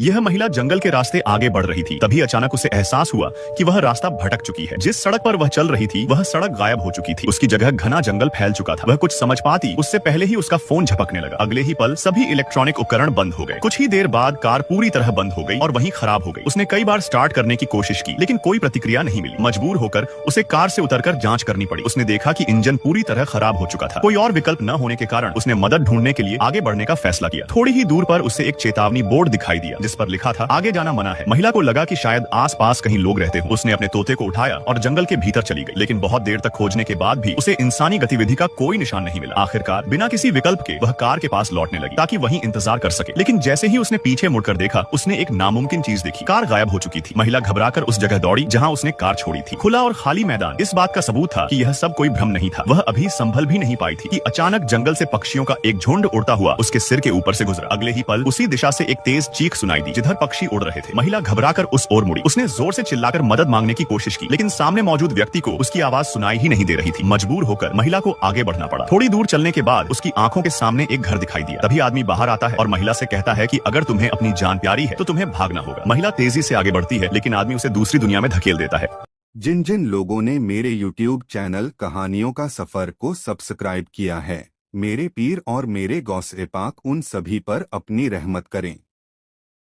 यह महिला जंगल के रास्ते आगे बढ़ रही थी। तभी अचानक उसे एहसास हुआ कि वह रास्ता भटक चुकी है। जिस सड़क पर वह चल रही थी वह सड़क गायब हो चुकी थी। उसकी जगह घना जंगल फैल चुका था। वह कुछ समझ पाती उससे पहले ही उसका फोन झपकने लगा। अगले ही पल सभी इलेक्ट्रॉनिक उपकरण बंद हो गए। कुछ ही देर बाद कार पूरी तरह बंद हो गई और वहीं खराब हो गई। उसने कई बार स्टार्ट करने की कोशिश की लेकिन कोई प्रतिक्रिया नहीं मिली। मजबूर होकर उसे कार से उतरकर जांच करनी पड़ी। उसने देखा कि इंजन पूरी तरह खराब हो चुका था। कोई और विकल्प न होने के कारण उसने मदद ढूंढने के लिए आगे बढ़ने का फैसला किया। थोड़ी ही दूर पर उसे एक चेतावनी बोर्ड दिखाई दिया जिस पर लिखा था आगे जाना मना है। महिला को लगा कि शायद आसपास कहीं लोग रहते हो। उसने अपने तोते को उठाया और जंगल के भीतर चली गई। लेकिन बहुत देर तक खोजने के बाद भी उसे इंसानी गतिविधि का कोई निशान नहीं मिला। आखिरकार बिना किसी विकल्प के वह कार के पास लौटने लगी ताकि वहीं इंतजार कर सके। लेकिन जैसे ही उसने पीछे मुड़कर देखा उसने एक नामुमकिन चीज देखी। कार गायब हो चुकी थी। महिला घबराकर उस जगह दौड़ी जहां उसने कार छोड़ी थी। खुला और खाली मैदान इस बात का सबूत था कि यह सब कोई भ्रम नहीं था। वह अभी संभल भी नहीं पाई थी कि अचानक जंगल से पक्षियों का एक झुंड उड़ता हुआ उसके सिर के ऊपर से गुजरा। अगले ही पल उसी दिशा से एक तेज चीख सुनाई दी जिधर पक्षी उड़ रहे थे। महिला घबराकर उस ओर मुड़ी। उसने जोर से चिल्लाकर मदद मांगने की कोशिश की लेकिन सामने मौजूद व्यक्ति को उसकी आवाज सुनाई ही नहीं दे रही थी। मजबूर होकर महिला को आगे बढ़ना पड़ा। थोड़ी दूर चलने के बाद उसकी आंखों के सामने एक घर दिखाई दिया। तभी आदमी बाहर आता है और महिला से कहता है कि अगर तुम्हें अपनी जान प्यारी है तो तुम्हें भागना होगा। महिला तेजी से आगे बढ़ती है लेकिन आदमी उसे दूसरी दुनिया में धकेल देता है। जिन जिन लोगों ने मेरे YouTube चैनल कहानियों का सफर को सब्सक्राइब किया है, मेरे पीर और मेरे गौसे पाक उन सभी पर अपनी रहमत करें।